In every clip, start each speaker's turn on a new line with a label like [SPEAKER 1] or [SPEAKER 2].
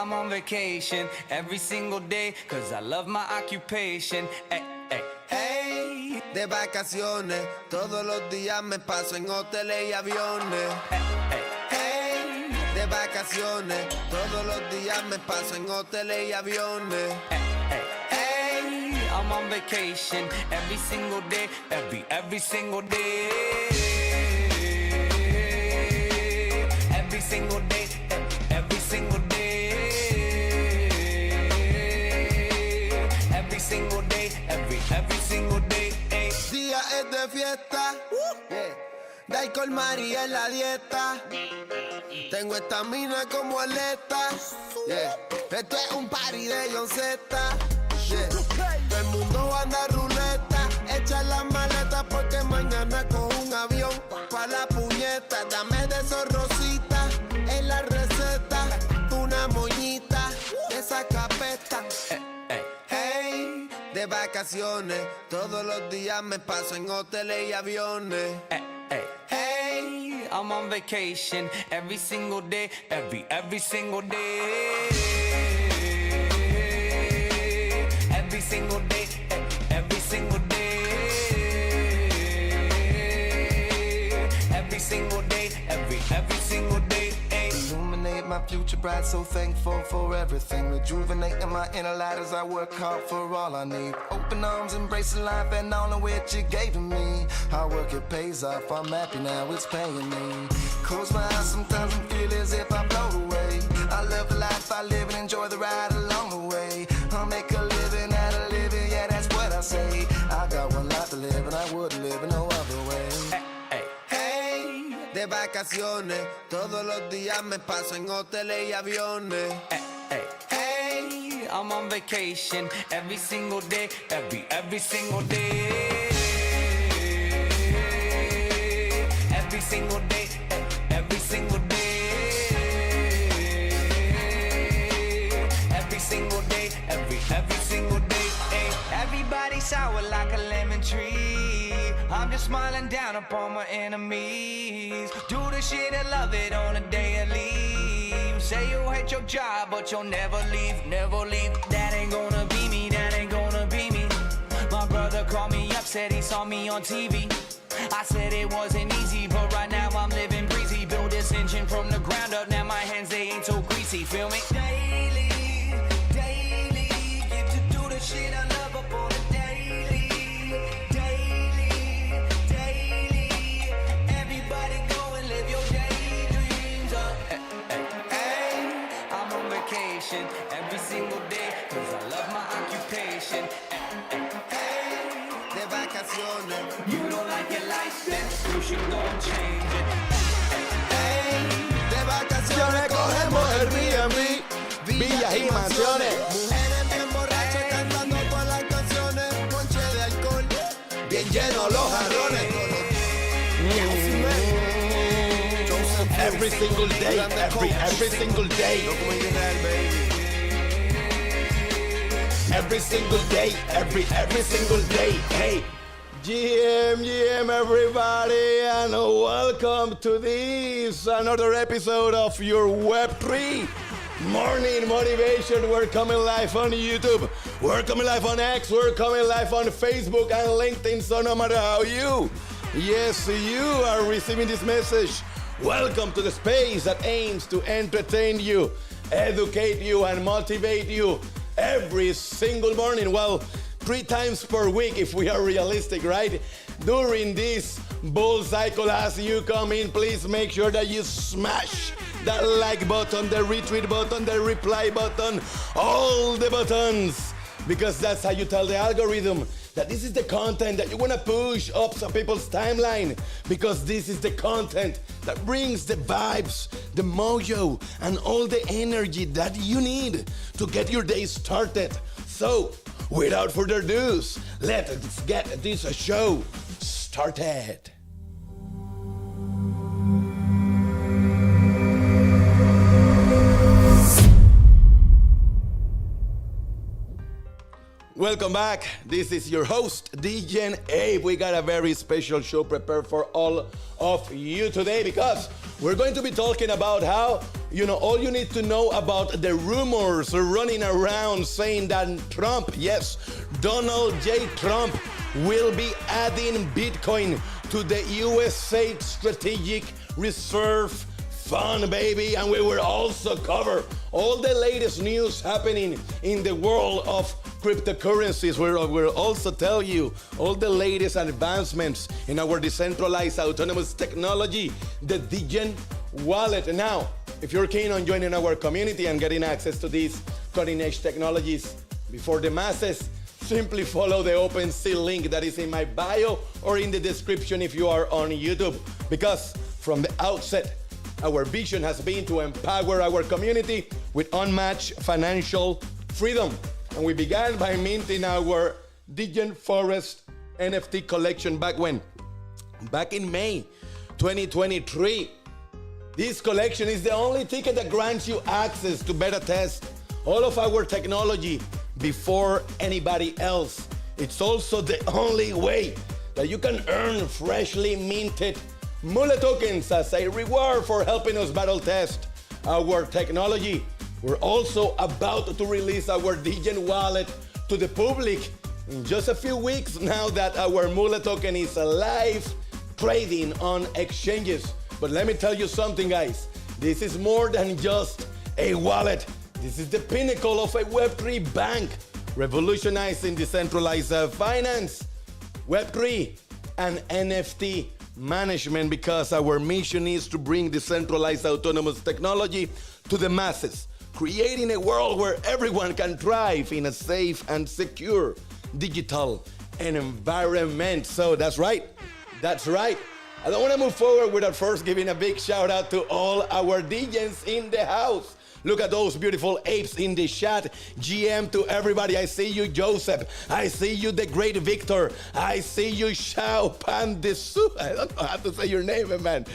[SPEAKER 1] I'm on vacation every single day, cause I love my occupation. Hey, hey, hey.
[SPEAKER 2] De vacaciones, todos los días me paso en hoteles y aviones.
[SPEAKER 1] Hey, hey.
[SPEAKER 2] De vacaciones, todos los días me paso en hoteles y aviones.
[SPEAKER 1] Hey, hey. I'm on vacation every single day, every single day. Every single day, every single day. Every single day, every single day. Hey.
[SPEAKER 2] Día es de fiesta, de alcohol María en la dieta. Tengo estamina como atleta. Esto es un party de John Z. Todo el mundo anda ruleta. Echa las maletas porque mañana cojo un avión pa' la puñeta. Dame de esos rositas en la receta. Una moñita de esa capeta. Hey, de vacaciones, todos los días me paso en hoteles y aviones.
[SPEAKER 1] Hey, I'm on vacation every single day, every single day. Every single day, every single day. Every single day, every single day.
[SPEAKER 3] Illuminate my future bright, so thankful for everything. Rejuvenating my inner light as I work hard for all I need. Open arms, embracing life and all of which you gave to me. Hard work, it pays off, I'm happy now, it's paying me. Close my eyes sometimes and feel as if I float away. I love the life I live and enjoy the ride along the way. I'll make a living out of living, yeah, that's what I say. I got one life to live and I wouldn't live in no other way.
[SPEAKER 2] De vacaciones, todos los días me paso en hoteles y aviones.
[SPEAKER 1] Hey, I'm on vacation every single day, every single day. Every single day, every single day. Every single day, every single day. Hey, everybody sour like a lemon tree. I'm just smiling down upon my enemies. Do the shit and love it on a day I leave. Say you hate your job, but you'll never leave, never leave. That ain't gonna be me, that ain't gonna be me. My brother called me up, said he saw me on TV. I said it wasn't easy, but right now I'm living breezy. Build this engine from the ground up, now my hands, they ain't so greasy, feel me? Daily, daily, get to do the shit I love up on a daily. Every single day, cause I love my occupation.
[SPEAKER 2] De vacaciones,
[SPEAKER 1] You don't like your license, you should go and change it.
[SPEAKER 2] de vacaciones cogemos el Airbnb, villas y mansiones. Mujeres bien borrachas cantando todas las canciones. Ponche de alcohol, bien llenos los jarrones.
[SPEAKER 4] Every single day, every single day. Every single day, every single day. Hey, GM, everybody, and welcome to this another episode of your Web3 Morning Motivation. We're coming live on YouTube. We're coming live on X. We're coming live on Facebook and LinkedIn. So no matter how you are receiving this message, welcome to the space that aims to entertain you, educate you, and motivate you every single morning. Well, 3 times per week if we are realistic, right? During this bull cycle, as you come in, please make sure that you smash that like button, the retweet button, the reply button, all the buttons, because that's how you tell the algorithm that this is the content that you want to push up some people's timeline, because this is the content that brings the vibes, the mojo, and all the energy that you need to get your day started. So, without further ado, let's get this show started. Welcome back. This is your host, Degen. Hey, we got a very special show prepared for all of you today because We're going to be talking about how, all you need to know about the rumors running around saying that Trump, yes, Donald J. Trump will be adding Bitcoin to the USA Strategic Reserve Fund, baby. And we will also cover all the latest news happening in the world of cryptocurrencies. We'll also tell you all the latest advancements in our decentralized autonomous technology, the Degen wallet. Now, if you're keen on joining our community and getting access to these cutting-edge technologies before the masses, simply follow the OpenSea link that is in my bio or in the description if you are on YouTube. Because from the outset, our vision has been to empower our community with unmatched financial freedom. And we began by minting our Degen Forest NFT collection back when? Back in May 2023. This collection is the only ticket that grants you access to beta test all of our technology before anybody else. It's also the only way that you can earn freshly minted Mula tokens as a reward for helping us battle test our technology. We're also about to release our Degen wallet to the public in just a few weeks now that our Mula token is live trading on exchanges. But let me tell you something, guys. This is more than just a wallet. This is the pinnacle of a Web3 bank, revolutionizing decentralized finance, Web3, and NFT management, because our mission is to bring decentralized autonomous technology to the masses, creating a world where everyone can thrive in a safe and secure digital environment. So that's right. I don't want to move forward without first giving a big shout out to all our Degens in the house. Look at those beautiful apes in the chat. GM to everybody. I see you, Joseph. I see you, the great Victor. I see you, Shao Pandesu. I don't know how to say your name, man.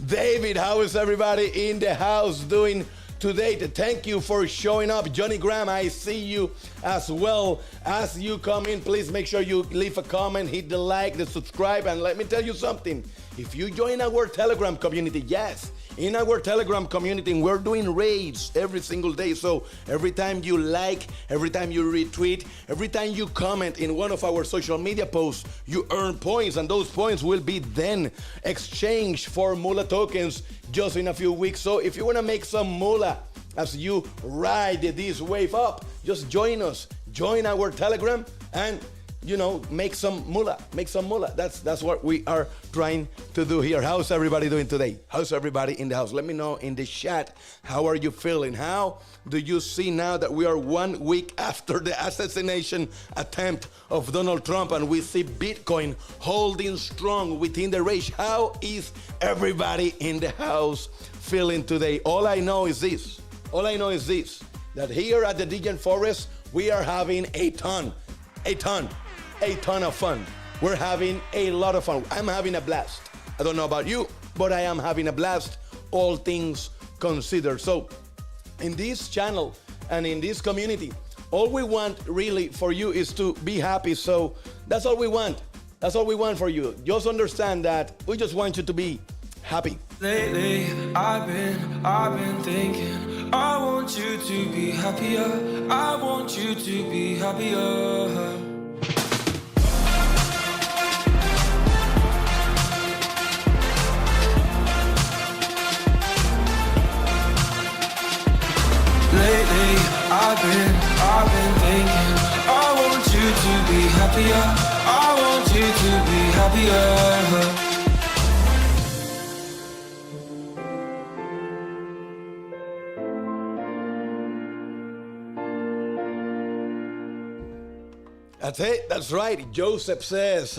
[SPEAKER 4] David, how is everybody in the house doing today? Thank you for showing up. Johnny Graham, I see you as well. As you come in, please make sure you leave a comment, hit the like, the subscribe, and let me tell you something. If you join our Telegram community, yes, in our Telegram community, we're doing raids every single day. So every time you like, every time you retweet, every time you comment in one of our social media posts, you earn points, and those points will be then exchanged for Mula tokens just in a few weeks. So if you want to make some Mula as you ride this wave up, just join us. Join our Telegram and make some Mula. That's what we are trying to do here. How's everybody doing today? How's everybody in the house? Let me know in the chat. How are you feeling? How do you see now that we are 1 week after the assassination attempt of Donald Trump and we see Bitcoin holding strong within the range? How is everybody in the house feeling today? All I know is this, that here at the Degen Forest, we are having a ton of fun. We're having a lot of fun. I'm having a blast. I don't know about you, but I am having a blast, all things considered. So in this channel and in this community, all we want really for you is to be happy. So that's all we want. That's all we want for you. Just understand that we just want you to be happy.
[SPEAKER 5] Lately, I've been thinking, I want you to be happier. I want you to be happier. Lately, I've been thinking, I want you to be happier. I want you to be happier.
[SPEAKER 4] That's it. That's right. Joseph says,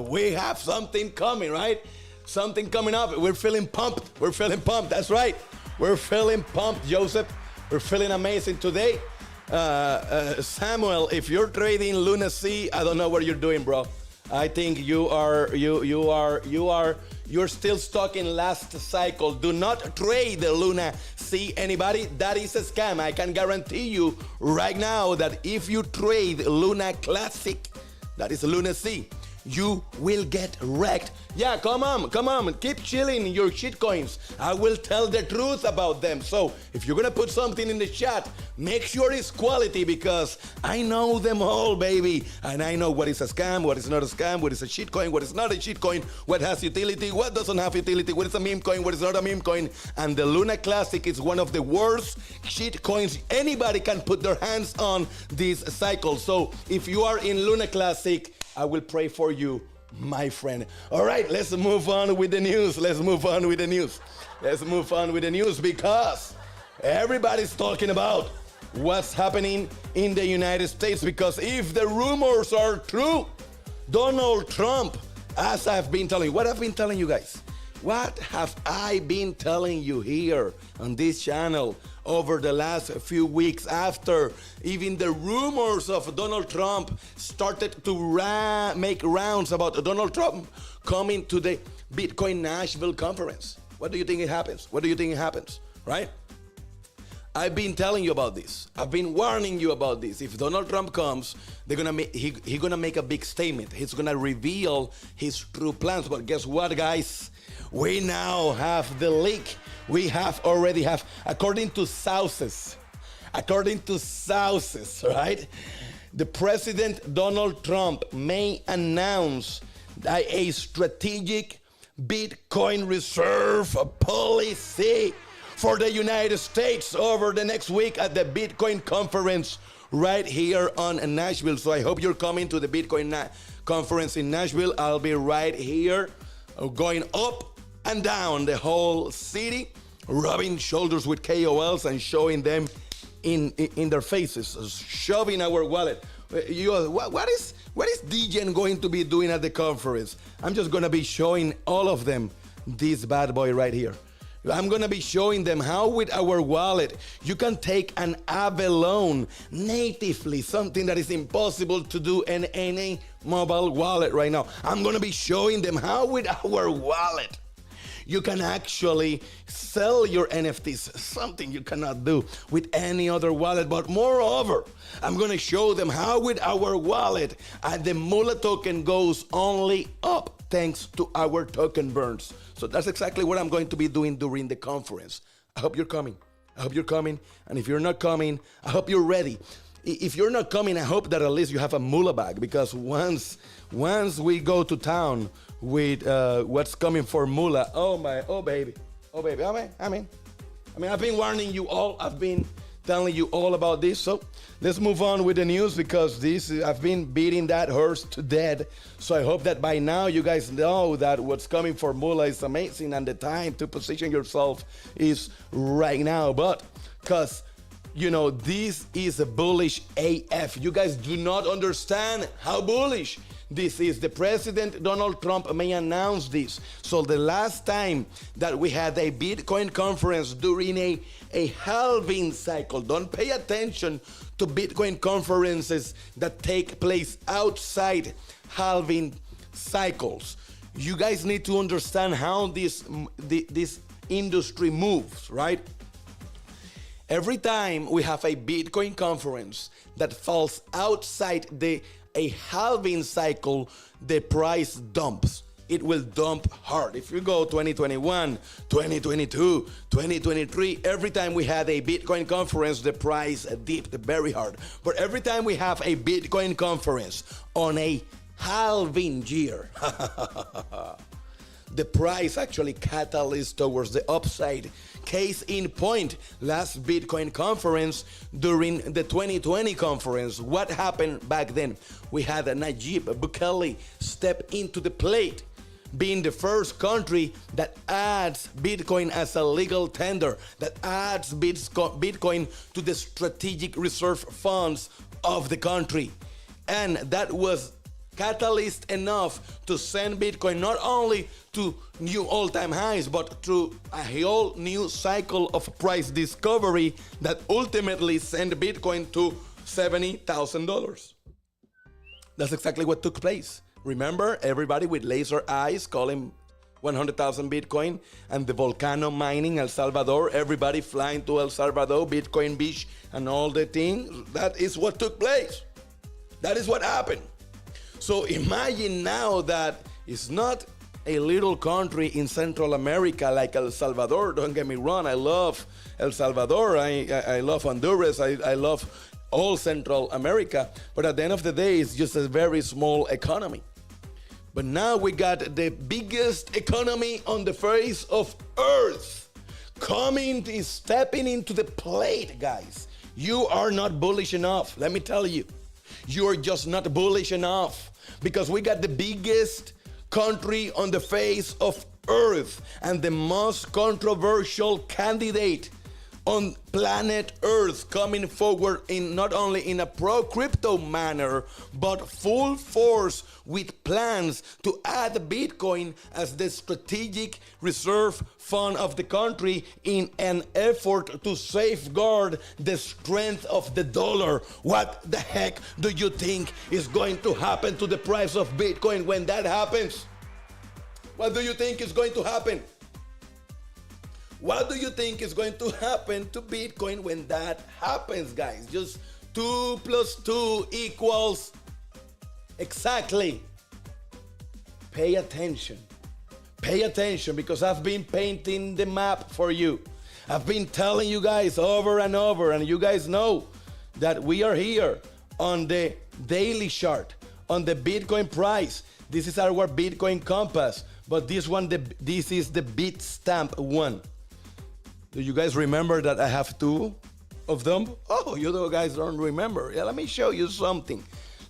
[SPEAKER 4] we have something coming, right? Something coming up. We're feeling pumped. That's right. We're feeling pumped, Joseph. We're feeling amazing today. Samuel, if you're trading Luna C, I don't know what you're doing, bro. I think you're still stuck in last cycle. Do not trade the Luna C, anybody. That is a scam. I can guarantee you right now that if you trade Luna Classic, that is Luna C, you will get wrecked. Yeah, come on, keep chilling your shitcoins. I will tell the truth about them. So if you're gonna put something in the chat, make sure it's quality, because I know them all, baby. And I know what is a scam, what is not a scam, what is a shitcoin, what is not a shitcoin, what has utility, what doesn't have utility, what is a meme coin, what is not a meme coin. And the Luna Classic is one of the worst shitcoins anybody can put their hands on this cycle. So if you are in Luna Classic, I will pray for you, my friend. All right, let's move on with the news. Because everybody's talking about what's happening in the United States. Because if the rumors are true, Donald Trump, as I've been telling you, what I've been telling you guys, what have I been telling you here on this channel over the last few weeks, after even the rumors of Donald Trump started to make rounds about Donald Trump coming to the Bitcoin Nashville conference? What do you think it happens? Right? I've been telling you about this. I've been warning you about this. If Donald Trump comes, he's gonna make a big statement. He's gonna reveal his true plans. But guess what, guys? We now have the leak. We already have, according to sources, right? The President Donald Trump may announce a strategic Bitcoin reserve policy for the United States over the next week at the Bitcoin conference right here on Nashville. So I hope you're coming to the Bitcoin conference in Nashville. I'll be right here going up and down the whole city, rubbing shoulders with KOLs and showing them in their faces, shoving our wallet. What is Degen going to be doing at the conference? I'm just gonna be showing all of them this bad boy right here. I'm gonna be showing them how with our wallet you can take an Aave loan natively, something that is impossible to do in any mobile wallet right now. I'm gonna be showing them how with our wallet you can actually sell your NFTs, something you cannot do with any other wallet. But moreover, I'm gonna show them how with our wallet, the Mula token goes only up thanks to our token burns. So that's exactly what I'm going to be doing during the conference. I hope you're coming. And if you're not coming, I hope you're ready. If you're not coming, I hope that at least you have a Mula bag, because once we go to town with what's coming for Mula, oh baby. I mean, I've been warning you all. I've been telling you all about this. So let's move on with the news, because I've been beating that horse to death. So I hope that by now you guys know that what's coming for Mula is amazing, and the time to position yourself is right now. But because this is a bullish AF. You guys do not understand how bullish this is. The President Donald Trump may announce this. So the last time that we had a Bitcoin conference during a halving cycle, don't pay attention to Bitcoin conferences that take place outside halving cycles. You guys need to understand how this industry moves, right? Every time we have a Bitcoin conference that falls outside a halving cycle, the price dumps. It will dump hard. If you go 2021, 2022, 2023, every time we had a Bitcoin conference, the price dipped very hard. But every time we have a Bitcoin conference on a halving year, the price actually catalyzed towards the upside. Case in point, last Bitcoin conference during the 2020 conference, what happened back then? We had Nayib Bukele step into the plate, being the first country that adds Bitcoin as a legal tender, that adds Bitcoin to the strategic reserve funds of the country. And that was catalyst enough to send Bitcoin not only to new all-time highs, but through a whole new cycle of price discovery that ultimately sent Bitcoin to $70,000. That's exactly what took place. Remember, everybody with laser eyes calling 100,000 Bitcoin, and the volcano mining El Salvador, everybody flying to El Salvador, Bitcoin Beach, and all the things. That is what took place. That is what happened. So imagine now that it's not a little country in Central America like El Salvador. Don't get me wrong, I love El Salvador, I love Honduras, I love all Central America, but at the end of the day, it's just a very small economy. But now we got the biggest economy on the face of Earth stepping into the plate, guys. You are not bullish enough, let me tell you. You're just not bullish enough, because we got the biggest country on the face of Earth and the most controversial candidate on planet Earth coming forward in not only in a pro-crypto manner, but full force with plans to add Bitcoin as the strategic reserve fund of the country in an effort to safeguard the strength of the dollar. What the heck do you think is going to happen to the price of Bitcoin when that happens? What do you think is going to happen? What do you think is going to happen to Bitcoin when that happens, guys? Just 2 + 2 equals exactly. Pay attention. Pay attention, because I've been painting the map for you. I've been telling you guys over and over, and you guys know that we are here on the daily chart, on the Bitcoin price. This is our Bitcoin compass, but this is the Bitstamp one. Do you guys remember that I have 2 of them? Oh, you guys don't remember. Yeah, let me show you something.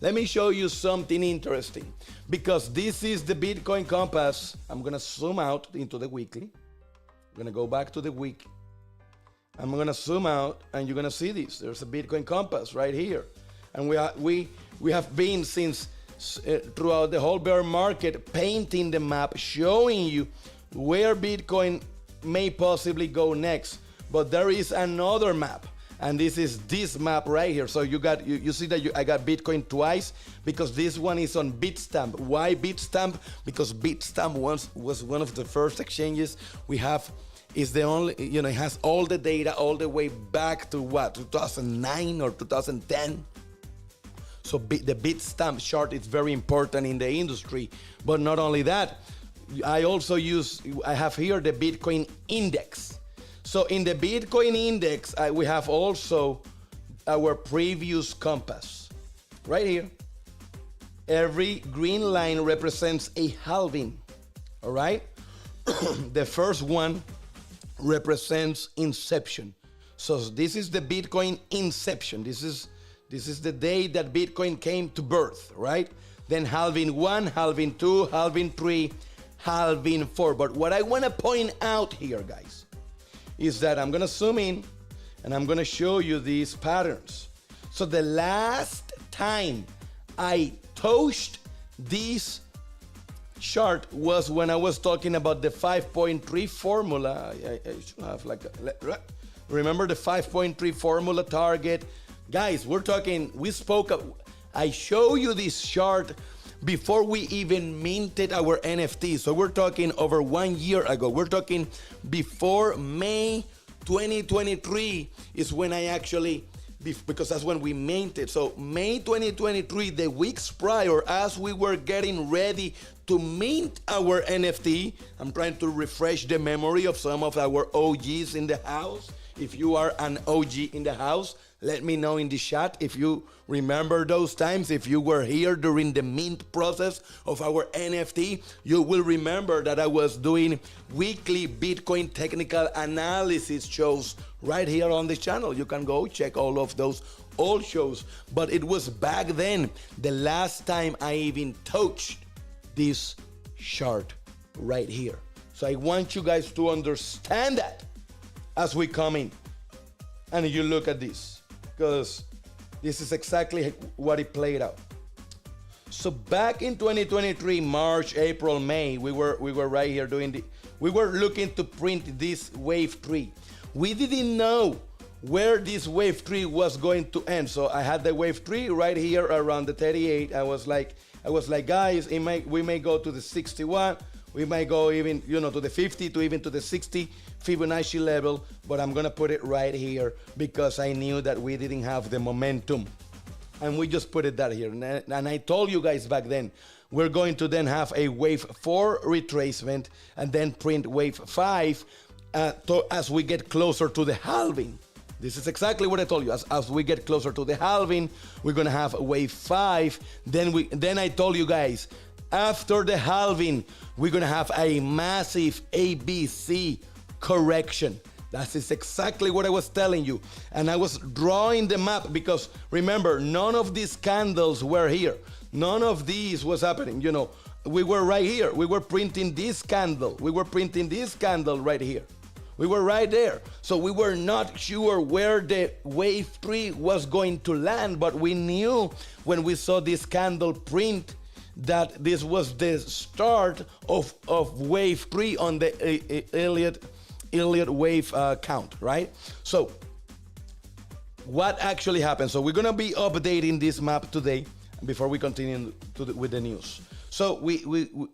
[SPEAKER 4] Let me show you something interesting, because this is the Bitcoin compass. I'm gonna zoom out into the weekly. I'm gonna go back to the week. I'm gonna zoom out, and you're gonna see this. There's a Bitcoin compass right here, and we have been since throughout the whole bear market painting the map, showing you where Bitcoin may possibly go next. But there is another map, and this is this map right here. So you see that I got Bitcoin twice, because this one is on Bitstamp. Why Bitstamp? Because Bitstamp was one of the first exchanges we have. Is the only, it has all the data all the way back to 2009 or 2010. So the Bitstamp chart is very important in the industry. But not only that, I have here the Bitcoin index. So in the Bitcoin index, we have also our previous compass right here. Every green line represents a halving, all right? The first one represents inception. So this is the Bitcoin inception. This is the day that Bitcoin came to birth, right? Then halving 1, halving 2, halving 3, halving 4. But what I want to point out here, guys, is that I'm going to zoom in and I'm going to show you these patterns. So the last time I touched this chart was when I was talking about the 5.3 formula. I should have remember the 5.3 formula target. Guys, I show you this chart before we even minted our NFT. So we're talking over 1 year ago. We're talking before May 2023 is when I actually, because that's when we minted. So May 2023, the weeks prior, as we were getting ready to mint our NFT, I'm trying to refresh the memory of some of our OGs in the house. If you are an OG in the house, let me know in the chat if you remember those times. If you were here during the mint process of our NFT, you will remember that I was doing weekly Bitcoin technical analysis shows right here on the channel. You can go check all of those old shows. But it was back then, the last time I even touched this chart right here. So I want you guys to understand that as we come in and you look at this, because this is exactly what it played out. So back in 2023, March, April, May, we were right here we were looking to print this wave 3. We didn't know where this wave 3 was going to end. So I had the wave 3 right here around the 38. I was like, guys, we may go to the 61. We might go even, to the 50, to even to the 60 Fibonacci level, but I'm gonna put it right here because I knew that we didn't have the momentum And we just put it that here. And I told you guys back then, we're going to then have a wave 4 retracement and then print wave 5 as we get closer to the halving. This is exactly what I told you. As we get closer to the halving, we're gonna have a wave 5. Then I told you guys, after the halving, we're gonna have a massive ABC correction. That is exactly what I was telling you. And I was drawing the map because remember, none of these candles were here. None of these was happening. You know, we were right here. We were printing this candle. We were printing this candle right here. We were right there. So we were not sure where the wave 3 was going to land, but we knew when we saw this candle print that this was the start of wave 3 on the Elliott wave count, right? So what actually happened? So we're gonna be updating this map today before we continue with the news. So we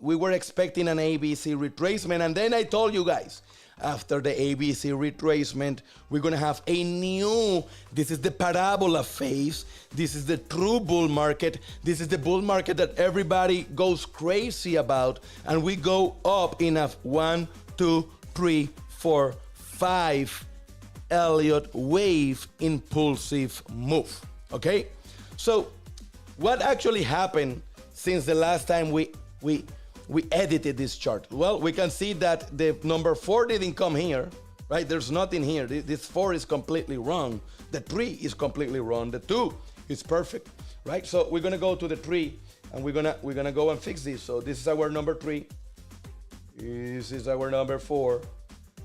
[SPEAKER 4] were expecting an ABC retracement, and then I told you guys, after the ABC retracement, we're gonna have a new, this is the parabola phase, this is the true bull market, this is the bull market that everybody goes crazy about, and we go up in a 1, 2, 3, 4, 5 Elliott wave impulsive move, okay? So what actually happened since the last time we edited this chart? Well, we can see that the number 4 didn't come here, right? There's nothing here. This 4 is completely wrong. The 3 is completely wrong. The 2 is perfect, right? So we're gonna go to the 3 and we're gonna go and fix this. So this is our number 3. This is our number 4.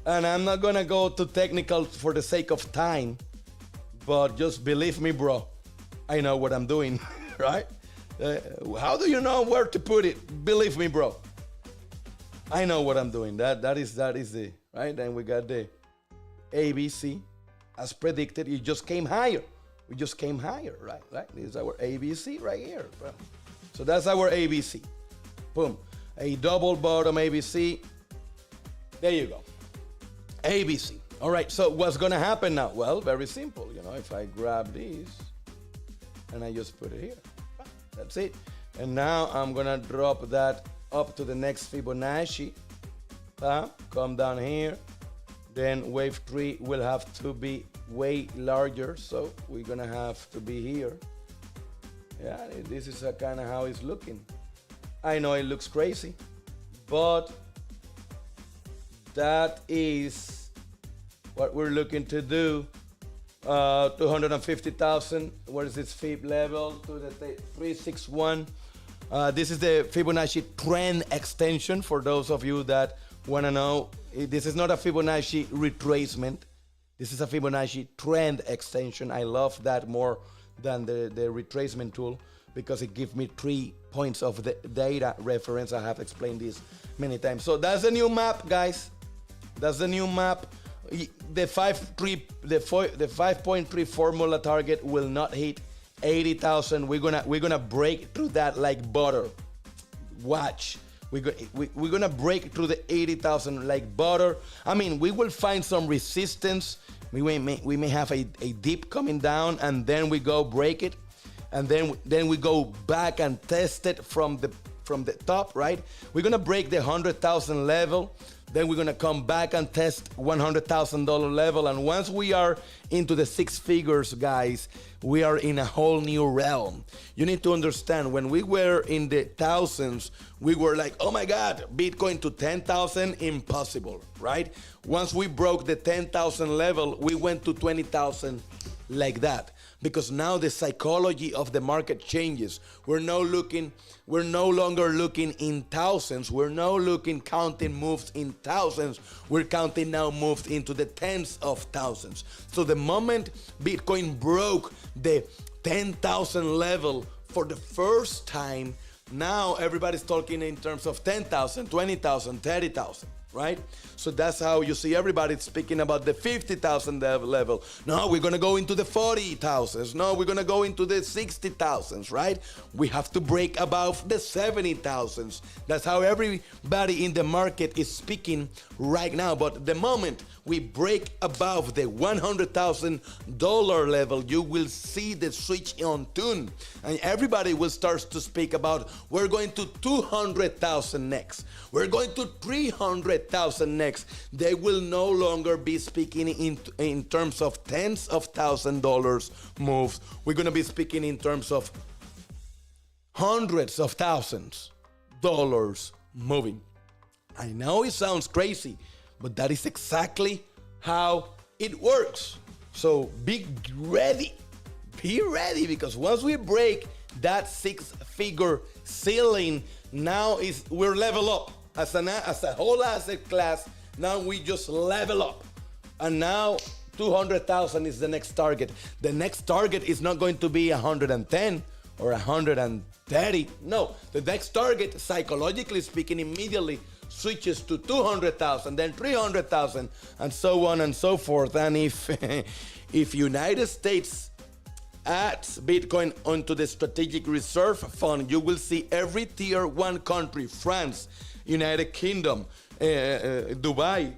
[SPEAKER 4] And I'm not gonna go to technical for the sake of time, but just believe me, bro, I know what I'm doing, right? How do you know where to put it? Believe me, bro, I know what I'm doing. That is the right. Then we got the ABC as predicted. It just came higher. We just came higher, right? This is our ABC right here, bro. So that's our ABC. Boom, a double bottom ABC. There you go. ABC. All right, so what's gonna happen now? Well, very simple. You know, if I grab this and I just put it here, that's it. And now I'm gonna drop that up to the next Fibonacci. Come down here. Then wave 3 will have to be way larger, so we're gonna have to be here. Yeah, this is kind of how it's looking. I know it looks crazy, but that is what we're looking to do. 250,000. What is this Fib level? To the 361. This is the Fibonacci trend extension. For those of you that want to know, this is not a Fibonacci retracement. This is a Fibonacci trend extension. I love that more than the retracement tool because it gives me 3 points of the data reference. I have explained this many times. So that's the new map, guys. That's the new map. The 5.3 formula target will not hit 80,000. We're gonna break through that like butter. Watch. We're gonna break through the 80,000 like butter. I mean, we will find some resistance. We may have a dip coming down, and then we go break it, and then we go back and test it from the top, right? We're gonna break the 100,000 level. Then we're gonna come back and test $100,000 level. And once we are into the 6 figures, guys, we are in a whole new realm. You need to understand, when we were in the thousands, we were like, oh my God, Bitcoin to 10,000, impossible, right? Once we broke the 10,000 level, we went to 20,000 like that. Because now the psychology of the market changes. We're no longer looking in thousands. We're now counting moves in thousands. We're counting now moves into the tens of thousands. So the moment Bitcoin broke the 10,000 level for the first time, now everybody's talking in terms of 10,000, 20,000, 30,000. Right? So that's how you see everybody speaking about the 50,000 level. No, we're going to go into the 40,000s. No, we're going to go into the 60,000s, right? We have to break above the 70,000s. That's how everybody in the market is speaking right now. But the moment we break above the $100,000 level, you will see the switch on tune. And everybody will start to speak about, we're going to 200,000 next. We're going to 300,000 next. They will no longer be speaking in terms of tens of $1,000 moves. We're going to be speaking in terms of hundreds of thousands dollars moving. I know it sounds crazy, but that is exactly how it works. So be ready, because once we break that six-figure ceiling, now we're level up as a whole asset class. Now we just level up, and now 200,000 is the next target. The next target is not going to be 110 or 130. No, the next target, psychologically speaking, immediately switches to 200,000, then 300,000, and so on and so forth. And if United States adds Bitcoin onto the strategic reserve fund, you will see every tier 1 country, France, United Kingdom, Dubai,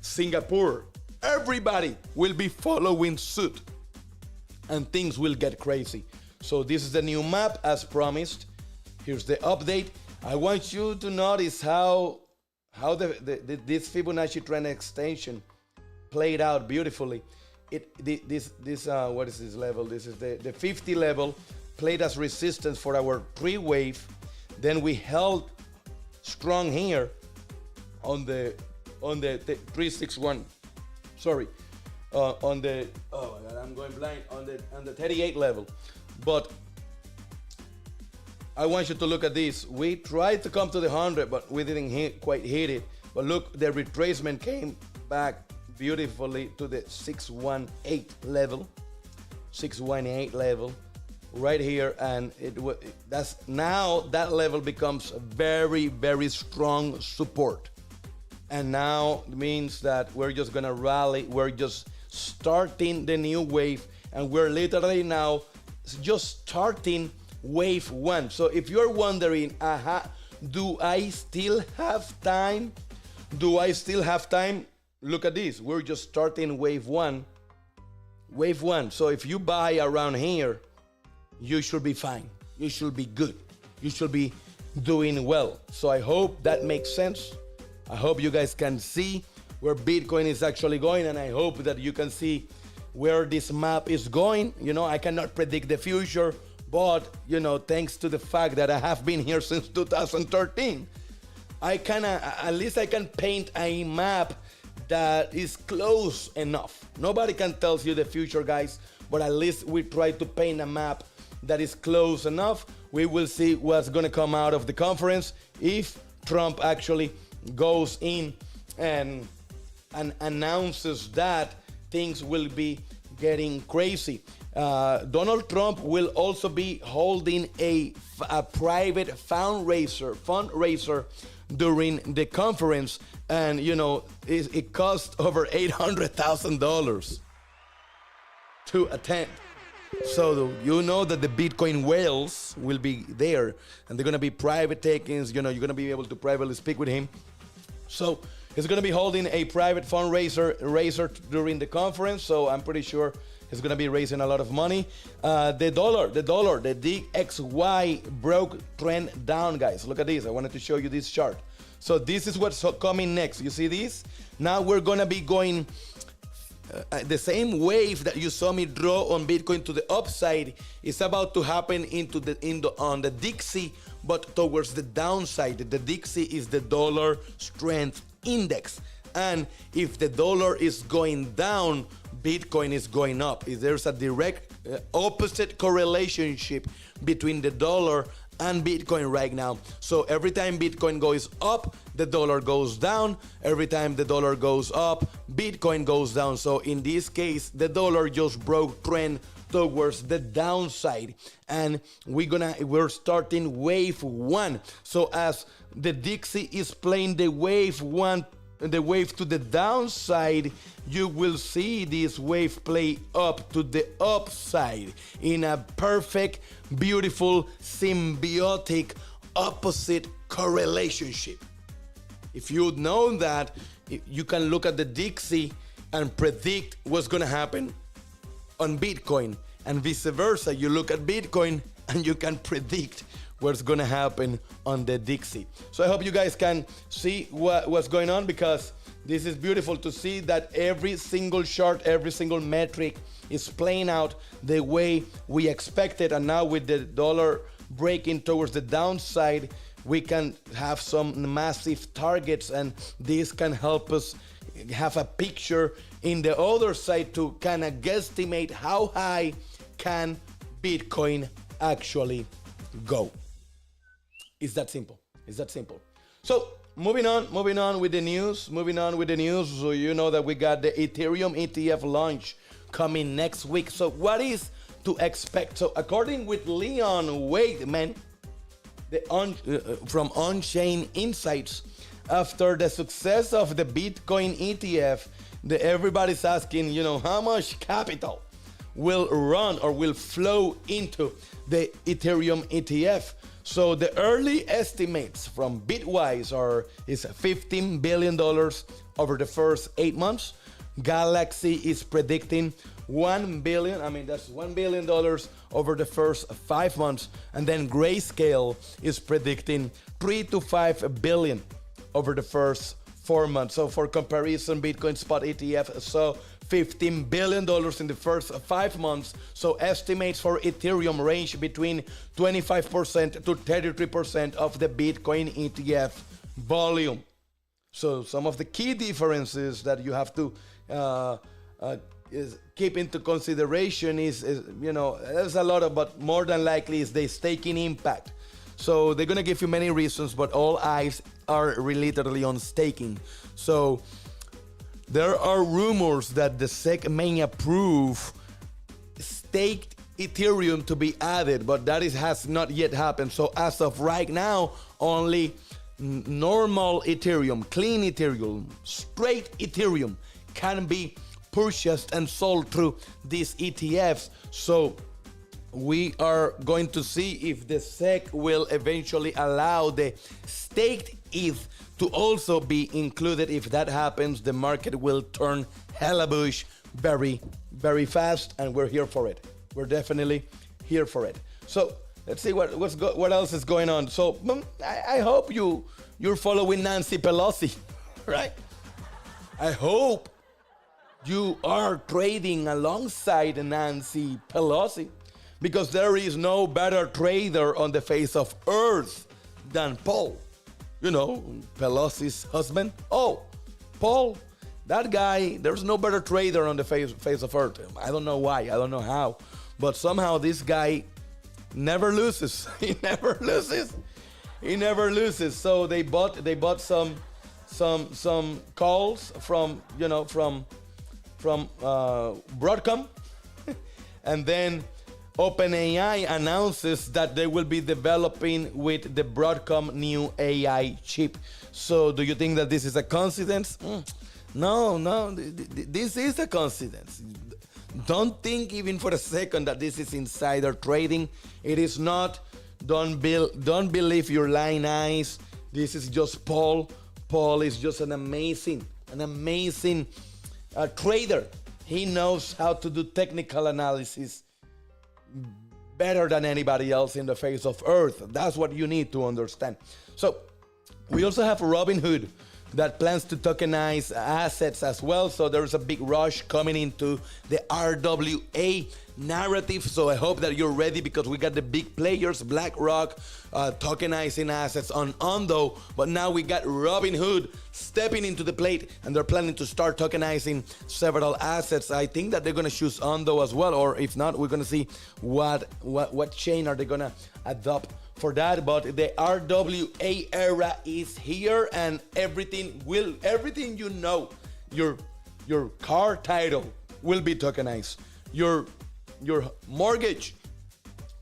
[SPEAKER 4] Singapore, everybody will be following suit, and things will get crazy. So this is the new map as promised. Here's the update. I want you to notice how this Fibonacci trend extension played out beautifully. What is this level? This is the 50 level, played as resistance for our pre-wave. Then we held strong here on the 361. Sorry, on the I'm going blind on the 38 level. But I want you to look at this. We tried to come to the 100, but we didn't quite hit it. But look, the retracement came back beautifully to the 618 level. 618 level right here, and that level becomes a very, very strong support. And now it means that we're just gonna rally. We're just starting the new wave, and we're literally now just starting wave 1. So if you're wondering, do I still have time? Look at this. We're just starting wave 1. Wave 1. So if you buy around here, you should be fine. You should be good. You should be doing well. So I hope that makes sense. I hope you guys can see where Bitcoin is actually going, and I hope that you can see where this map is going. I cannot predict the future, but thanks to the fact that I have been here since 2013, at least I can paint a map that is close enough. Nobody can tell you the future, guys, but at least we try to paint a map that is close enough. We will see what's gonna come out of the conference if Trump actually goes in and announces that things will be getting crazy. Donald Trump will also be holding a private fundraiser during the conference, and it cost over $800,000 to attend. So that the Bitcoin whales will be there, and they're gonna be private takings. You're gonna be able to privately speak with him. So he's gonna be holding a private fundraiser during the conference. So I'm pretty sure he's gonna be raising a lot of money. The dollar, the DXY broke trend down, guys. Look at this. I wanted to show you this chart. So this is what's coming next. You see this? Now we're gonna be going the same wave that you saw me draw on Bitcoin to the upside is about to happen on the Dixie, but towards the downside. The Dixie is the dollar strength index, and if the dollar is going down, Bitcoin is going up. There's a direct opposite correlation between the dollar and Bitcoin right now. So every time Bitcoin goes up, the dollar goes down. Every time the dollar goes up, Bitcoin goes down. So in this case, the dollar just broke trend towards the downside, and we're starting wave 1. So as the Dixie is playing the wave 1, the wave to the downside, you will see this wave play up to the upside in a perfect, beautiful, symbiotic, opposite correlationship. If you know that, you can look at the Dixie and predict what's going to happen on Bitcoin, and vice versa. You look at Bitcoin and you can predict what's going to happen on the Dixie. So I hope you guys can see what's going on, because this is beautiful to see that every single chart, every single metric is playing out the way we expected. And now with the dollar breaking towards the downside, we can have some massive targets, and this can help us have a picture in the other side to kind of guesstimate how high can Bitcoin actually go. It's that simple. It's that simple. So moving on with the news. So you know that we got the Ethereum ETF launch coming next week. So what is to expect? So according with Leon Wademan, from On-Chain Insights, after the success of the Bitcoin ETF, everybody's asking, how much capital will run or will flow into the Ethereum ETF. So the early estimates from Bitwise is $15 billion over the first 8 months. Galaxy is predicting $1 billion. That's $1 billion over the first 5 months. And then Grayscale is predicting 3 to 5 billion over the first 4 months. So for comparison, Bitcoin spot ETF saw $15 billion in the first 5 months. So estimates for Ethereum range between 25% to 33% of the Bitcoin ETF volume. So some of the key differences that you have to is keep into consideration is there's a lot of, but more than likely is the staking impact. So they're going to give you many reasons, but all eyes are related on staking. So there are rumors that the SEC may approve staked Ethereum to be added, but that has not yet happened. So as of right now, only normal Ethereum, clean Ethereum, straight Ethereum can be purchased and sold through these ETFs. So we are going to see if the SEC will eventually allow the staked ETH to also be included. If that happens, the market will turn hella bush very, very fast, and we're here for it. We're definitely here for it. So let's see what else is going on. So I hope you're following Nancy Pelosi, right? I hope you are trading alongside Nancy Pelosi, because there is no better trader on the face of earth than Paul. Pelosi's husband. Oh, Paul, that guy, there's no better trader on the face of earth. I don't know why, I don't know how, but somehow this guy never loses. He never loses. So they bought some calls from Broadcom, and then OpenAI announces that they will be developing with the Broadcom new AI chip. So do you think that this is a coincidence? No, this is a coincidence. Don't think even for a second that this is insider trading. It is not. Don't believe your lying eyes. This is just Paul. Paul is just an amazing trader. He knows how to do technical analysis better than anybody else in the face of earth. That's what you need to understand. So we also have Robinhood that plans to tokenize assets as well. So there's a big rush coming into the RWA narrative. So I hope that you're ready, because we got the big players, BlackRock, tokenizing assets on Ondo, but now we got Robinhood stepping into the plate, and they're planning to start tokenizing several assets. I think that they're going to choose Ondo as well, or if not, we're going to see what chain are they going to adopt for that. But the RWA era is here, and everything your car title will be tokenized. Your mortgage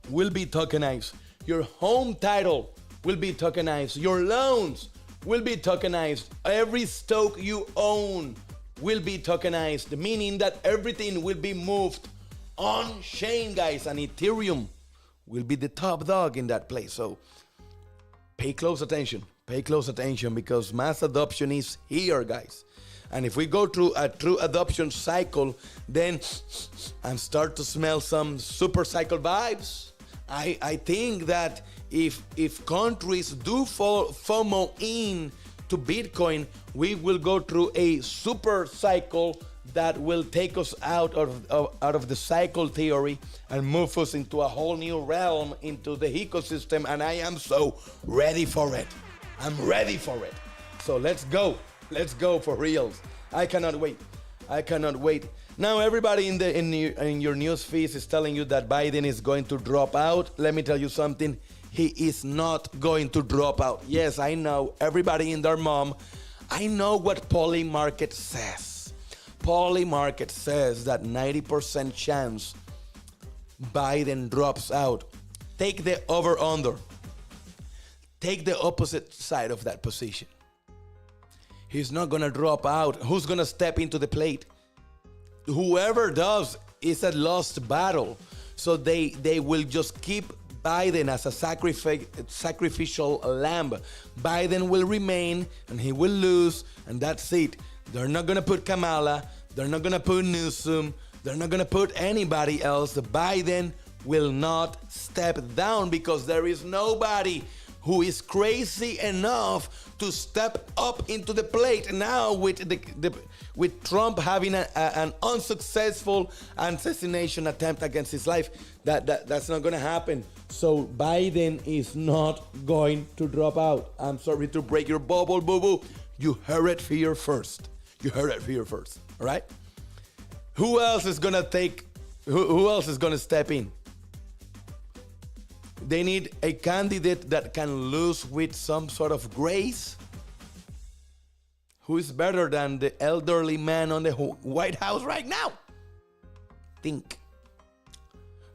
[SPEAKER 4] will be tokenized. Your home title will be tokenized. Your loans will be tokenized. Every stock you own will be tokenized, meaning that everything will be moved on chain, guys, and Ethereum will be the top dog in that place. So pay close attention, because mass adoption is here, guys. And if we go through a true adoption cycle, then and start to smell some super cycle vibes. I think that if countries do FOMO in to Bitcoin, we will go through a super cycle that will take us out of the cycle theory and move us into a whole new realm, into the ecosystem, and I am so ready for it. I'm ready for it. So let's go for reals. I cannot wait. Now everybody in your news feeds is telling you that Biden is going to drop out. Let me tell you something. He is not going to drop out. Yes, I know. Everybody and their mom. I know what Polymarket says. Polymarket says that 90% chance Biden drops out. Take the over-under. Take the opposite side of that position. He's not going to drop out. Who's going to step into the plate? Whoever does is a lost battle. So they will just keep Biden as a sacrificial lamb. Biden will remain and he will lose, and that's it. They're not going to put Kamala. They're not going to put Newsom. They're not going to put anybody else. Biden will not step down because there is nobody who is crazy enough to step up into the plate now with Trump having an unsuccessful assassination attempt against his life. That's not going to happen. So Biden is not going to drop out. I'm sorry to break your bubble, boo-boo. You heard it here first. All right? Who else is going to step in? They need a candidate that can lose with some sort of grace. Who is better than the elderly man on the White House right now? Think.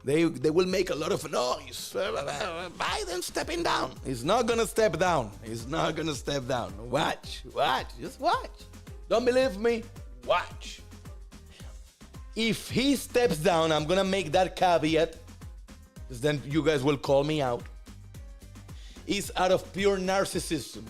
[SPEAKER 4] They will make a lot of noise. Biden stepping down. He's not going to step down. Watch. Just watch. Don't believe me? Watch. If he steps down, I'm going to make that caveat, because then you guys will call me out. It's out of pure narcissism.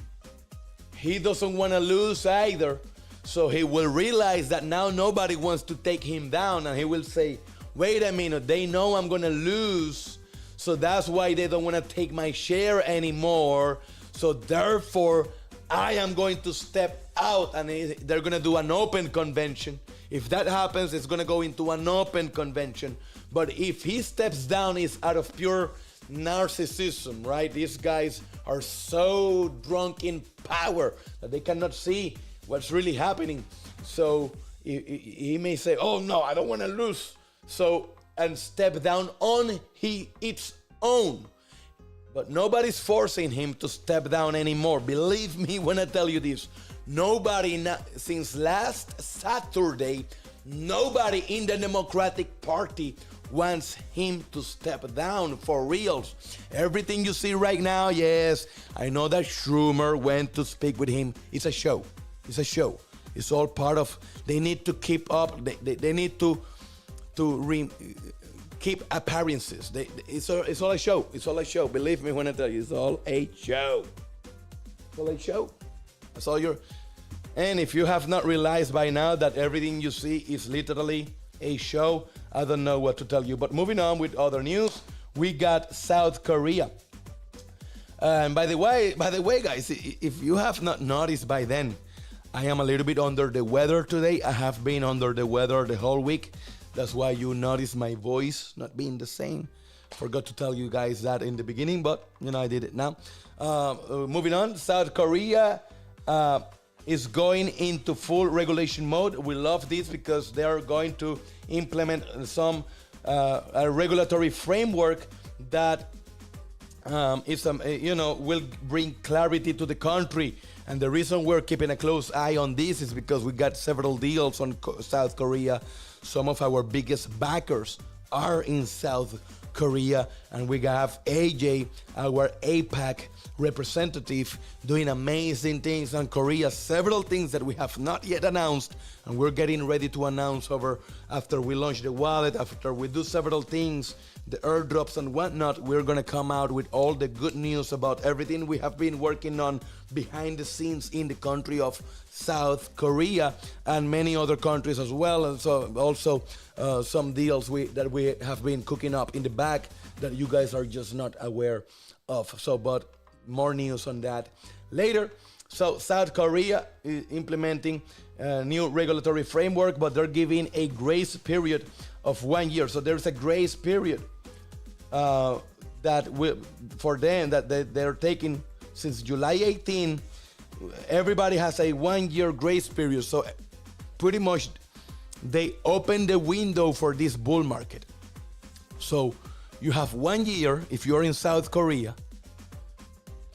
[SPEAKER 4] He doesn't want to lose either. So he will realize that now nobody wants to take him down, and he will say, wait a minute, they know I'm going to lose, so that's why they don't want to take my share anymore. So therefore, I am going to step out, and they're going to do an open convention. If that happens, it's going to go into an open convention. But if he steps down, it's out of pure narcissism, right? These guys are so drunk in power that they cannot see what's really happening. So he may say, oh no, I don't want to lose. So, and step down on its own. But nobody's forcing him to step down anymore. Believe me when I tell you this. Nobody, since last Saturday, nobody in the Democratic Party wants him to step down for reals. Everything you see right now, yes, I know that Schumer went to speak with him. It's a show. It's all part of, they need to keep up. They need to keep appearances. It's all a show. Believe me when I tell you, it's all a show. That's all and if you have not realized by now that everything you see is literally a show, I don't know what to tell you. But moving on with other news, we got South Korea. And by the way, guys, if you have not noticed by then, I am a little bit under the weather today. I have been under the weather the whole week. That's why you notice my voice not being the same. Forgot to tell you guys that in the beginning, but I did it now. Moving on, South Korea is going into full regulation mode. We love this because they are going to implement some a regulatory framework that will bring clarity to the country. And the reason we're keeping a close eye on this is because we got several deals on South Korea. Some of our biggest backers are in South Korea, and we have AJ, our APAC representative, doing amazing things on Korea. Several things that we have not yet announced, and we're getting ready to announce after we launch the wallet, after we do several things, the airdrops and whatnot, we're gonna come out with all the good news about everything we have been working on behind the scenes in the country of South Korea and many other countries as well, and so also some deals that we have been cooking up in the back that you guys are just not aware of. So, but more news on that later. So South Korea is implementing a new regulatory framework, but they're giving a grace period of 1 year. So there's a grace period for them that they're taking since July 18. Everybody has a 1 year grace period. So pretty much they open the window for this bull market. So you have 1 year if you're in South Korea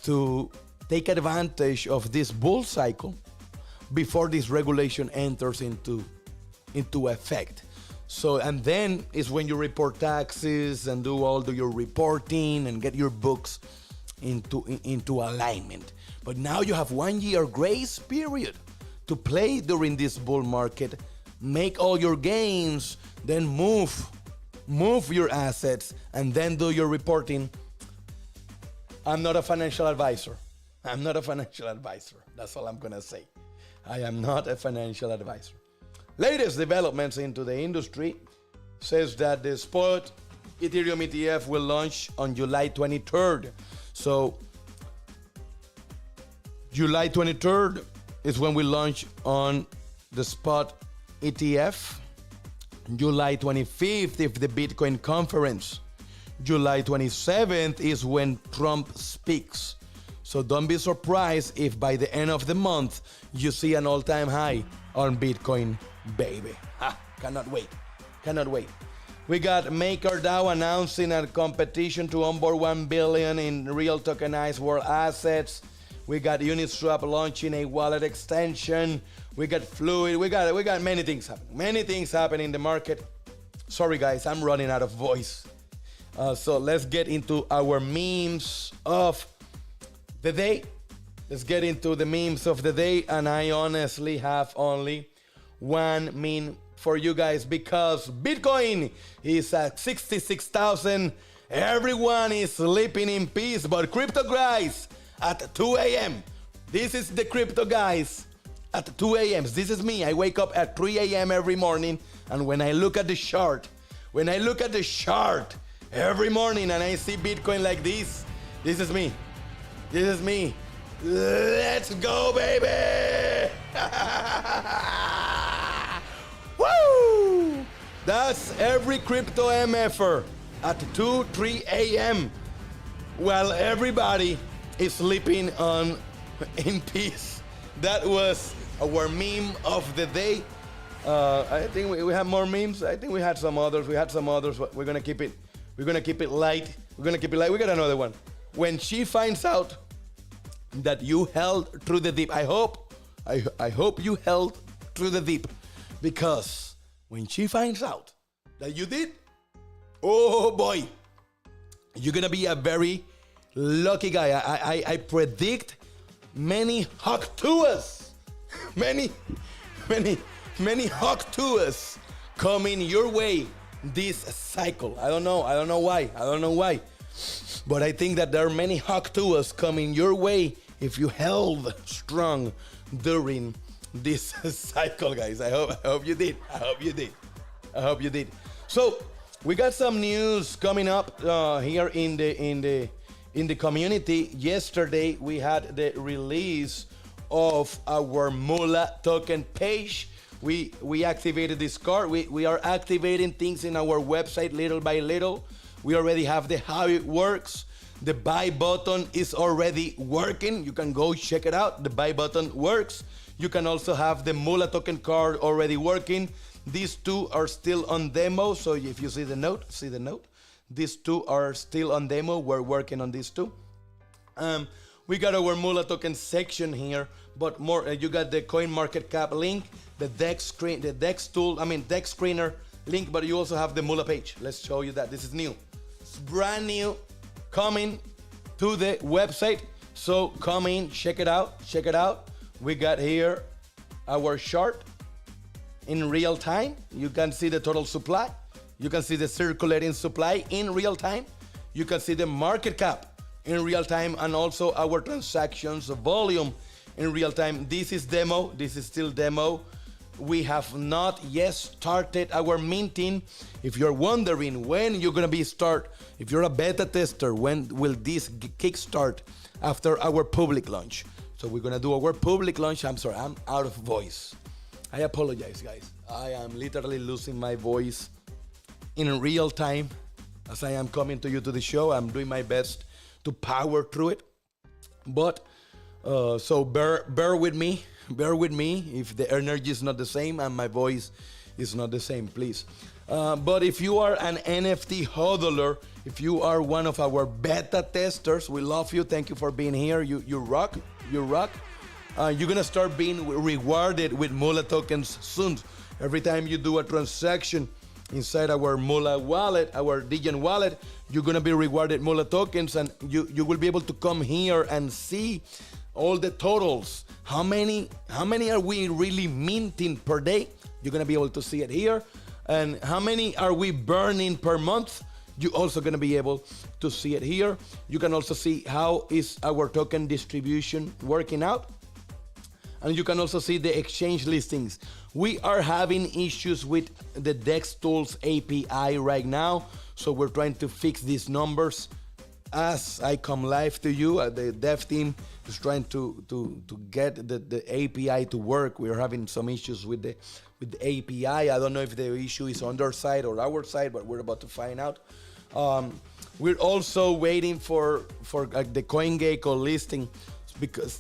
[SPEAKER 4] to take advantage of this bull cycle before this regulation enters into effect. So, and then is when you report taxes and do all your reporting and get your books into alignment. But now you have 1 year grace period to play during this bull market, make all your gains, then move your assets, and then do your reporting. I'm not a financial advisor. That's all I'm gonna say. I am not a financial advisor. Latest developments into the industry says that the spot Ethereum ETF will launch on July 23rd. So July 23rd is when we launch on the spot ETF. July 25th is the Bitcoin conference. July 27th is when Trump speaks. So don't be surprised if by the end of the month you see an all-time high on Bitcoin, baby. Cannot wait. We got MakerDAO announcing a competition to onboard 1 billion in real tokenized world assets. We got Uniswap launching a wallet extension. We got Fluid. We got many things happening. Many things happening in the market. Sorry guys, I'm running out of voice. So let's get into our memes of the day. Let's get into the memes of the day, and I honestly have only one meme for you guys because Bitcoin is at 66,000. Everyone is sleeping in peace, but crypto guys at 2 a.m. This is the crypto guys at 2 a.m. This is me. I wake up at 3 a.m. every morning, and when I look at the chart every morning and I see Bitcoin like this is me. Let's go, baby! Woo! That's every crypto MFer at 2, 3 a.m. while everybody is sleeping in peace. That was our meme of the day. I think we have more memes. I think we had some others, but we're gonna keep it light. We got another one. When she finds out that you held through the dip, I hope you held through the dip, because when she finds out that you did, oh boy, you're gonna be a very lucky guy. I predict many hawk tours, many hawk tours coming your way this cycle. I don't know why. But I think that there are many hawk tours coming your way if you held strong during this cycle, guys. I hope you did. So we got some news coming up here in the community. Yesterday we had the release of our Mula token page. We activated this card. We are activating things in our website little by little. We already have how it works. The buy button is already working. You can go check it out. The buy button works. You can also have the Mula token card already working. These two are still on demo. So if you see the note. These two are still on demo. We're working on these two. We got our Mula token section here, but more. You got the CoinMarketCap link, the Dex screener link, but you also have the Mula page. Let's show you that. This is new. It's brand new, coming to the website. So come in, check it out. We got here our chart. in real time. You can see the total supply. You can see the circulating supply in real time. You can see the market cap in real time, and also our transactions volume in real time. This is demo. This is still demo. We have not yet started our minting. If you're wondering when you're gonna be start, if you're a beta tester, when will this kickstart? After our public launch. So we're gonna do our public launch. I'm sorry, I'm out of voice. I apologize, guys. I am literally losing my voice in real time as I am coming to you to the show. I'm doing my best to power through it. But so bear with me. Bear with me if the energy is not the same and my voice is not the same, please. But if you are an NFT hodler, if you are one of our beta testers, we love you. Thank you for being here. You rock. You rock. You're gonna start being rewarded with Mula tokens soon. Every time you do a transaction inside our Mula wallet, our Degen wallet, you're gonna be rewarded Mula tokens, and you will be able to come here and see all the totals. How many are we really minting per day? You're gonna be able to see it here. And how many are we burning per month? You're also gonna be able to see it here. You can also see how is our token distribution working out. And you can also see the exchange listings. We are having issues with the DEX Tools API right now. So we're trying to fix these numbers as I come live to you. The dev team is trying to get the API to work. We're having some issues with the API. I don't know if the issue is on their side or our side, but we're about to find out. We're also waiting for the CoinGecko listing, because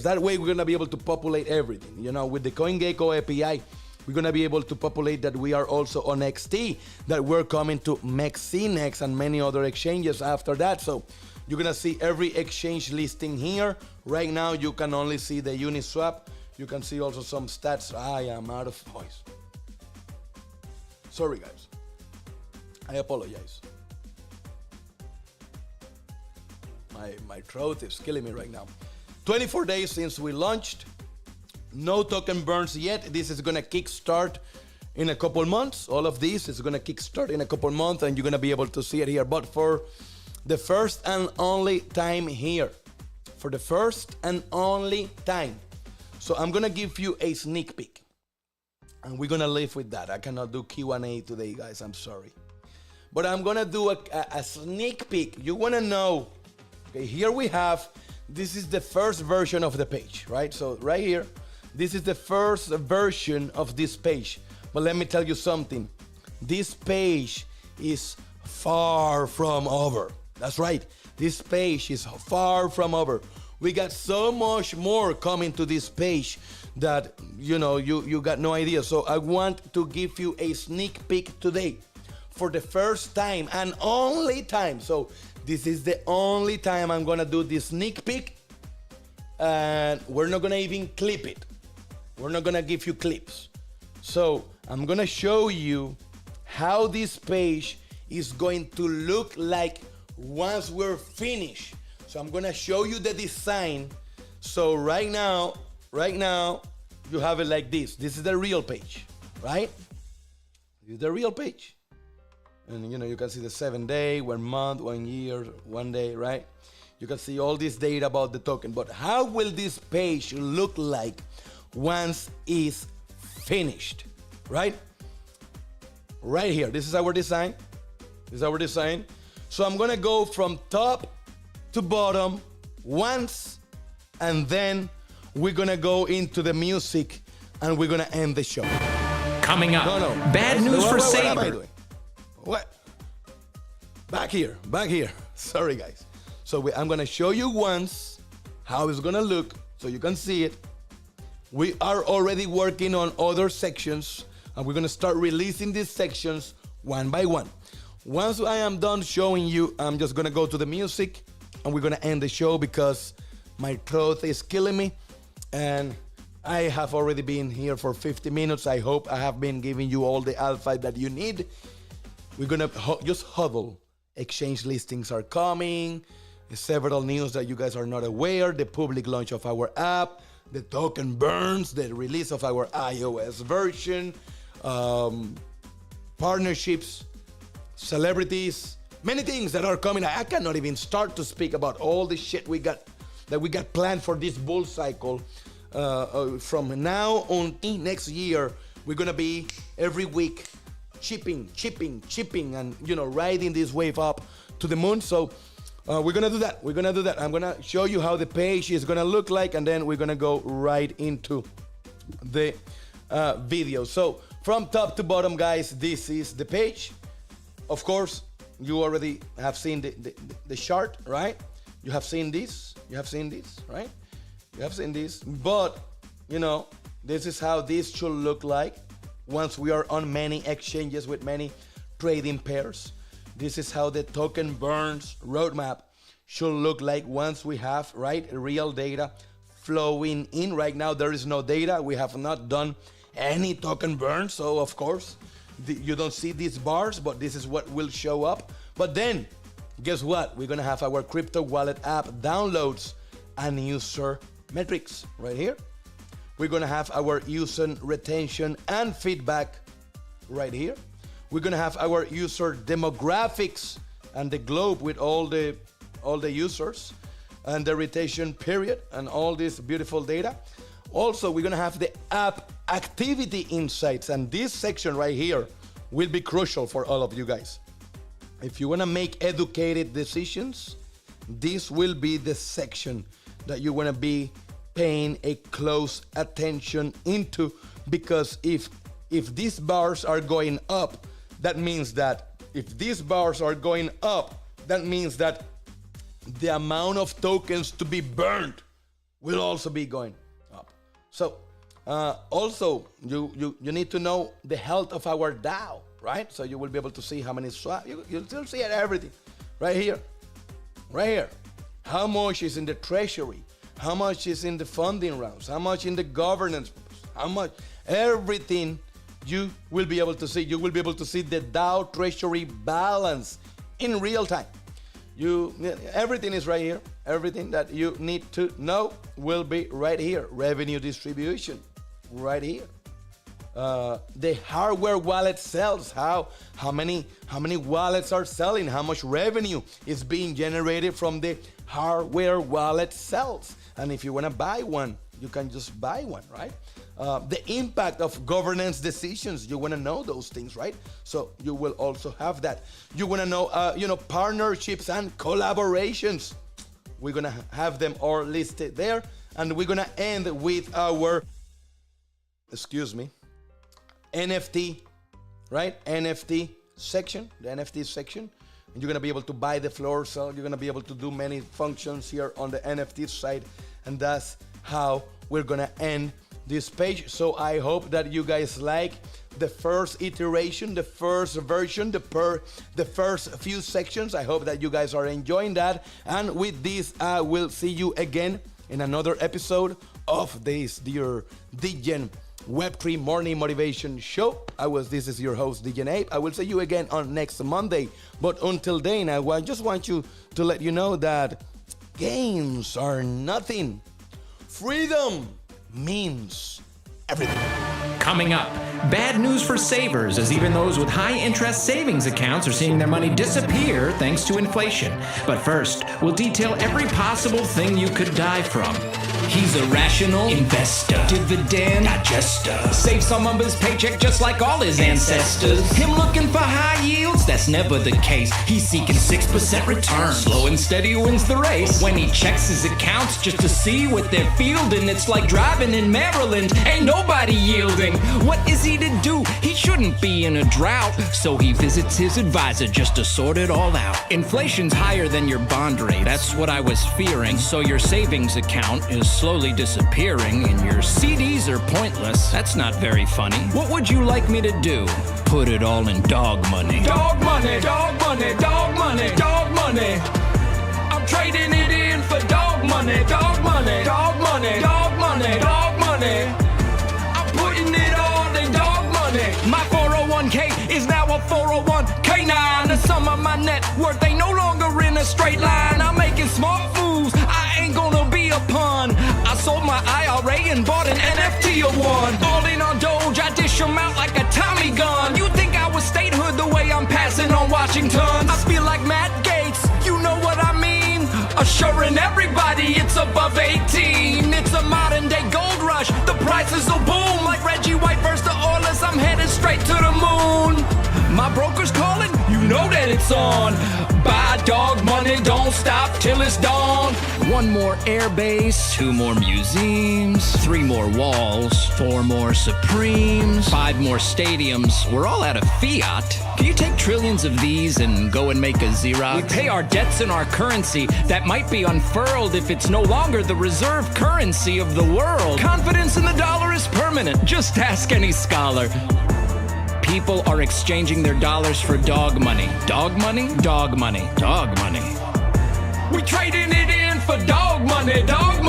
[SPEAKER 4] that way we're gonna be able to populate everything. You know, with the CoinGecko API, we're gonna be able to populate that we are also on XT, that we're coming to MEXC and many other exchanges after that. So you're gonna see every exchange listing here. Right now, you can only see the Uniswap. You can see also some stats. I am out of voice. Sorry, guys. I apologize. My throat is killing me right now. 24 days since we launched. No token burns yet. This is gonna kickstart in a couple months. All of this is gonna kickstart in a couple months, and you're gonna be able to see it here. But for the first and only time here, for the first and only time. So I'm gonna give you a sneak peek, and we're gonna live with that. I cannot do Q&A today, guys. I'm sorry, but I'm gonna do a sneak peek. You wanna know? Okay, here we have. This is the first version of the page, right? So right here. This is the first version of this page. But let me tell you something. This page is far from over. That's right. This page is far from over. We got so much more coming to this page that, you know, you got no idea. So I want to give you a sneak peek today for the first time and only time. So this is the only time I'm gonna do this sneak peek, and we're not gonna even clip it. We're not gonna give you clips. So I'm gonna show you how this page is going to look like once we're finished. So I'm gonna show you the design. So right now, you have it like this. This is the real page, right? This is the real page. And you know, you can see the 7 day, 1 month, 1 year, 1 day, right? You can see all this data about the token. But how will this page look like once it's finished, right? Right here, this is our design. This is our design. So I'm gonna go from top to bottom once, and then we're gonna go into the music, and we're gonna end the show.
[SPEAKER 6] Coming up,
[SPEAKER 4] No.
[SPEAKER 6] bad news for
[SPEAKER 4] What am I
[SPEAKER 6] Saber.
[SPEAKER 4] doing? What? Back here. Sorry, guys. So I'm gonna show you once how it's gonna look, so you can see it. We are already working on other sections, and we're gonna start releasing these sections one by one. Once I am done showing you, I'm just gonna go to the music, and we're gonna end the show because my throat is killing me, and I have already been here for 50 minutes. I hope I have been giving you all the alpha that you need. We're gonna just huddle. Exchange listings are coming. Several news that you guys are not aware. The public launch of our app. the token burns, the release of our iOS version, partnerships, celebrities, many things that are coming. I cannot even start to speak about all the shit we got planned for this bull cycle. From now on next year, we're gonna be every week chipping, and riding this wave up to the moon. So we're gonna do that. I'm gonna show you how the page is gonna look like, and then we're gonna go right into the video. So from top to bottom, guys, this is the page. Of course, you already have seen the chart, right? You have seen this, right? You have seen this, but this is how this should look like once we are on many exchanges with many trading pairs. This is how the token burns roadmap should look like once we have, right, real data flowing in. Right now, there is no data. We have not done any token burn, so of course, you don't see these bars, but this is what will show up. But then, guess what? We're gonna have our crypto wallet app downloads and user metrics right here. We're gonna have our user retention and feedback right here. We're gonna have our user demographics and the globe with all the users and the retention period and all this beautiful data. Also, we're gonna have the app activity insights, and this section right here will be crucial for all of you guys. If you wanna make educated decisions, this will be the section that you wanna be paying a close attention into, because if these bars are going up, that means that the amount of tokens to be burned will also be going up. So also you need to know the health of our DAO, right? So you will be able to see how many swap. You'll still see everything right here. How much is in the treasury? How much is in the funding rounds? How much in the governance? How much? Everything you will be able to see. You will be able to see the DAO treasury balance in real time. Everything is right here. Everything that you need to know will be right here. Revenue distribution, right here. The hardware wallet sales. How many wallets are selling? How much revenue is being generated from the hardware wallet sales? And if you want to buy one, you can just buy one, right? The impact of governance decisions, you want to know those things, right? So you will also have that. You want to know, partnerships and collaborations. We're going to have them all listed there. And we're going to end with our, NFT, right? NFT section, the NFT section. And you're going to be able to buy the floor, so you're going to be able to do many functions here on the NFT side. And that's how we're going to end this page. So I hope that you guys like the first iteration, the first version, the first few sections. I hope that you guys are enjoying that. And with this, I will see you again in another episode of this dear Degen Web3 Morning Motivation Show. This is your host, Degen Ape. I will see you again on next Monday. But until then, I just want you to let you know that games are nothing. Freedom means everything.
[SPEAKER 6] Coming up, bad news for savers, as even those with high-interest savings accounts are seeing their money disappear thanks to inflation. But first, we'll detail every possible thing you could die from. He's a rational investor, dividend digester, saves some of his paycheck just like all his ancestors. Him looking for high yields, that's never the case. He's seeking 6% return, slow and steady wins the race. When he checks his accounts just to see what they're fielding, it's like driving in Maryland, ain't nobody yielding. What is he to do? He shouldn't be in a drought, so he visits his advisor just to sort it all out. Inflation's higher than your bond rate, that's what I was fearing. So your savings account is slowly disappearing and your CDs are pointless. That's not very funny. What would you like me to do? Put it all in dog money. Dog money, dog money, dog money, dog money. I'm trading it in for dog money, dog money, dog money, dog money, dog money. I'm putting it all in dog money. My 401k is now a 401k9. The sum of my net worth ain't no longer in a straight line. I'm making smart moves, I ain't gonna be a pun. I sold my IRA and bought an NFT of one. All in on Doge, I dish them out like a Tommy gun. You think I was statehood the way I'm passing on Washington? I feel like Matt Gates, you know what I mean? Assuring everybody it's above 18. It's a modern day gold rush, the prices will boom. Like Reggie White versus the Oilers, I'm headed straight to the moon. My broker's calling, you know that it's on. Buy dog money, don't stop till it's dawn. 1 more airbase, 2 more museums, 3 more walls, 4 more Supremes, 5 more stadiums. We're all out of fiat. Can you take trillions of these and go and make a Xerox? We pay our debts in our currency that might be unfurled if it's no longer the reserve currency of the world. Confidence in the dollar is permanent. Just ask any scholar. People are exchanging their dollars for dog money. Dog money? Dog money. Dog money. We trading it in for dog money. Dog